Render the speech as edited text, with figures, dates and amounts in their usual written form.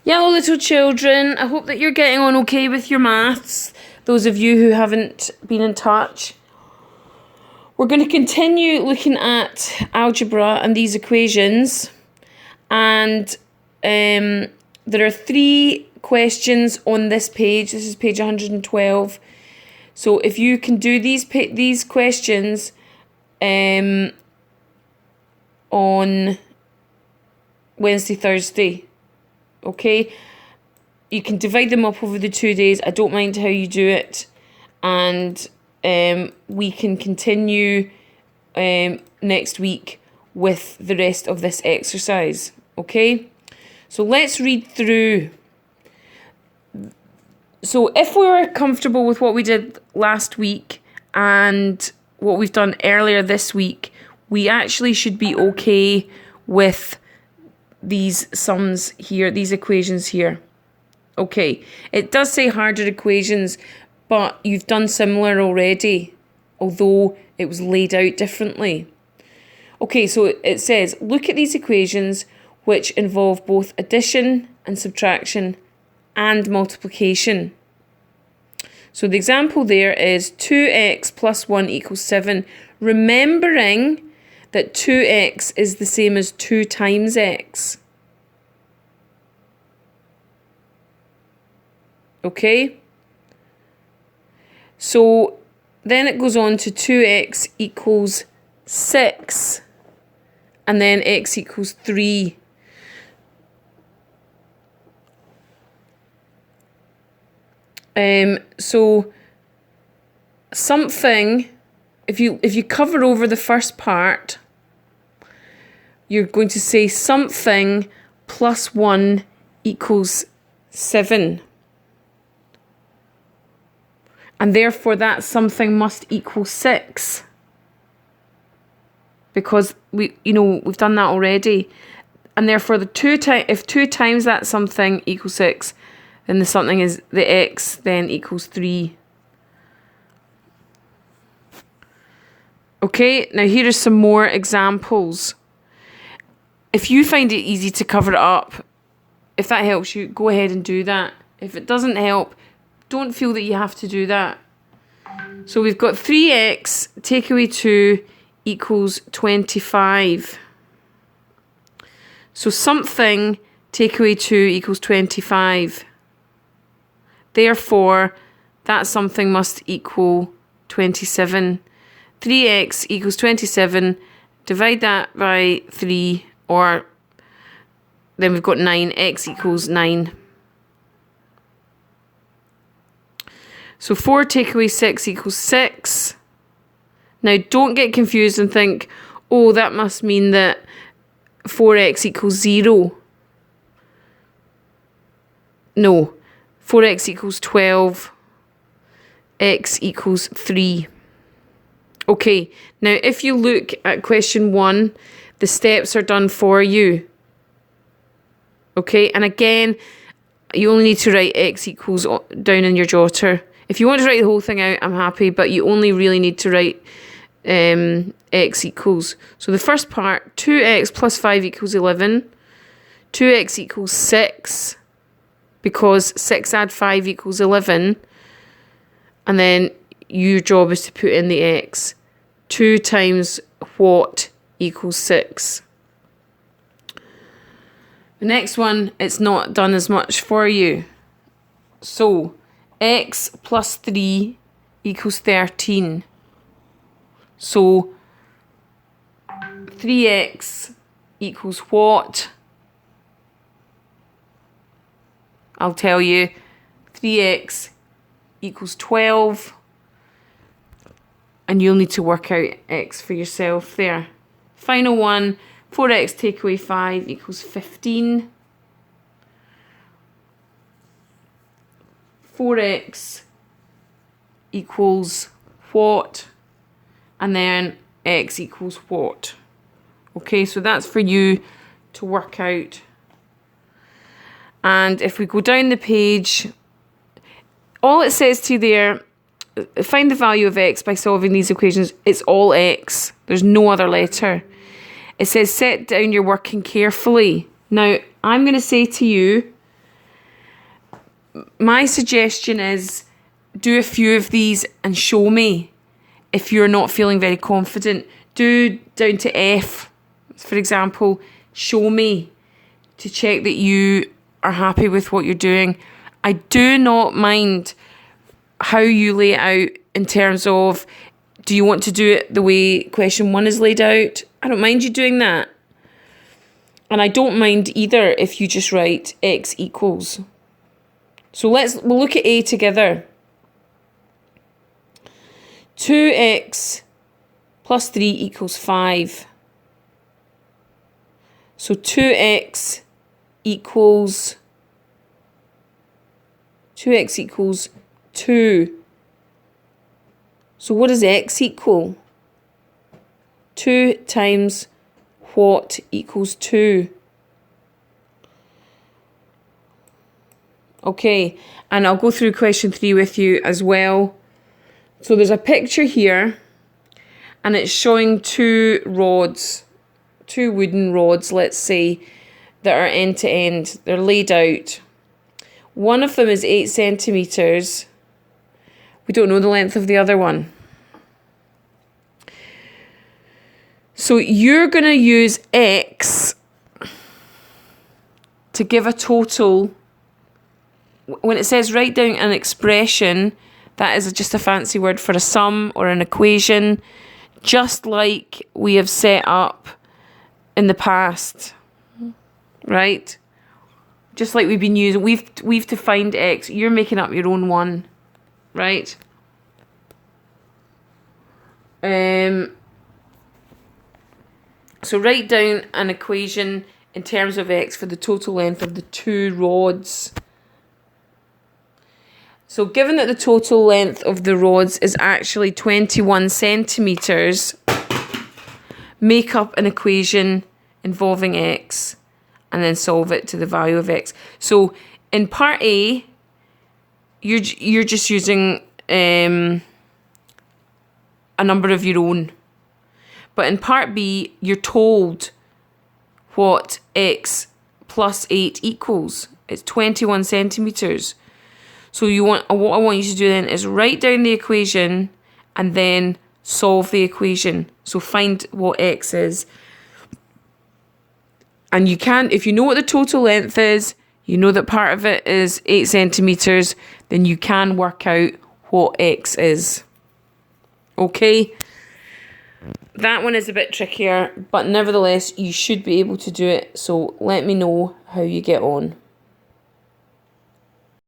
Yellow little children, I hope that you're getting on okay with your maths. Those of you who haven't been in touch. We're going to continue looking at algebra and these equations. And there are 3 questions on this page. This is page 112. So if you can do these questions on Wednesday, Thursday. Okay, you can divide them up over the 2 days. I don't mind how you do it, and we can continue next week with the rest of this exercise. Okay, so let's read through. So if we were comfortable with what we did last week and what we've done earlier this week, we actually should be okay with these sums here, these equations here. Okay, it does say harder equations, but you've done similar already, although it was laid out differently. Okay, so it says, look at these equations which involve both addition and subtraction and multiplication. So the example there is 2x plus 1 equals 7, remembering that 2x is the same as 2 times x. Okay? So then it goes on to 2x equals 6. And then x equals 3. So something, if you cover over the first part, you're going to say something plus 1 equals 7. And therefore that something must equal 6. Because we've done that already. And therefore if 2 times that something equals 6, then the something is the x then equals 3. Okay, now here are some more examples. If you find it easy to cover it up, if that helps you, go ahead and do that. If it doesn't help, don't feel that you have to do that. So we've got 3x take away 2 equals 25. So something take away 2 equals 25. Therefore, that something must equal 27. 3x equals 27. Divide that by 3, or then we've got 9. X equals 9. So 4 take away 6 equals 6. Now, don't get confused and think, oh, that must mean that 4x equals 0. No. 4x equals 12. X equals 3. Okay, now if you look at question 1, the steps are done for you. Okay, and again, you only need to write x equals down in your jotter. If you want to write the whole thing out, I'm happy, but you only really need to write x equals. So the first part, 2x plus 5 equals 11. 2x equals 6, because 6 add 5 equals 11. And then your job is to put in the x. 2 times what equals 6. The next one, it's not done as much for you. So, x plus 3 equals 13. So, 3x equals what? I'll tell you. 3x equals 12. And you'll need to work out x for yourself there. Final one, 4x take away 5 equals 15. 4x equals what? And then x equals what? Okay, so that's for you to work out. And if we go down the page, all it says to you there, find the value of x by solving these equations. It's all x. There's no other letter. It says set down your working carefully. Now, I'm going to say to you, my suggestion is do a few of these and show me if you're not feeling very confident. Do down to F, for example, show me to check that you are happy with what you're doing. I do not mind how you lay it out in terms of, do you want to do it the way question 1 is laid out? I don't mind you doing that. And I don't mind either if you just write x equals. So we'll look at A together. 2x plus 3 equals 5. So 2x equals 2. So what does x equal? 2 times what equals 2? Okay, and I'll go through question 3 with you as well. So there's a picture here, and it's showing 2 rods, 2 wooden rods, let's say, that are end to end. They're laid out. One of them is 8 centimetres. We don't know the length of the other one. So you're going to use x to give a total. When it says write down an expression, that is just a fancy word for a sum or an equation, just like we have set up in the past, right? Just like we've been using, we've defined x. You're making up your own one, right? So write down an equation in terms of x for the total length of the 2 rods. So given that the total length of the rods is actually 21 centimetres, make up an equation involving x and then solve it to the value of x. So in part A, you're just using a number of your own. But in part B, you're told what x plus 8 equals. It's 21 centimetres. So what I want you to do then is write down the equation and then solve the equation. So find what x is. And you can, if you know what the total length is, you know that part of it is 8 centimetres, then you can work out what x is. Okay? That one is a bit trickier, but nevertheless, you should be able to do it. So let me know how you get on.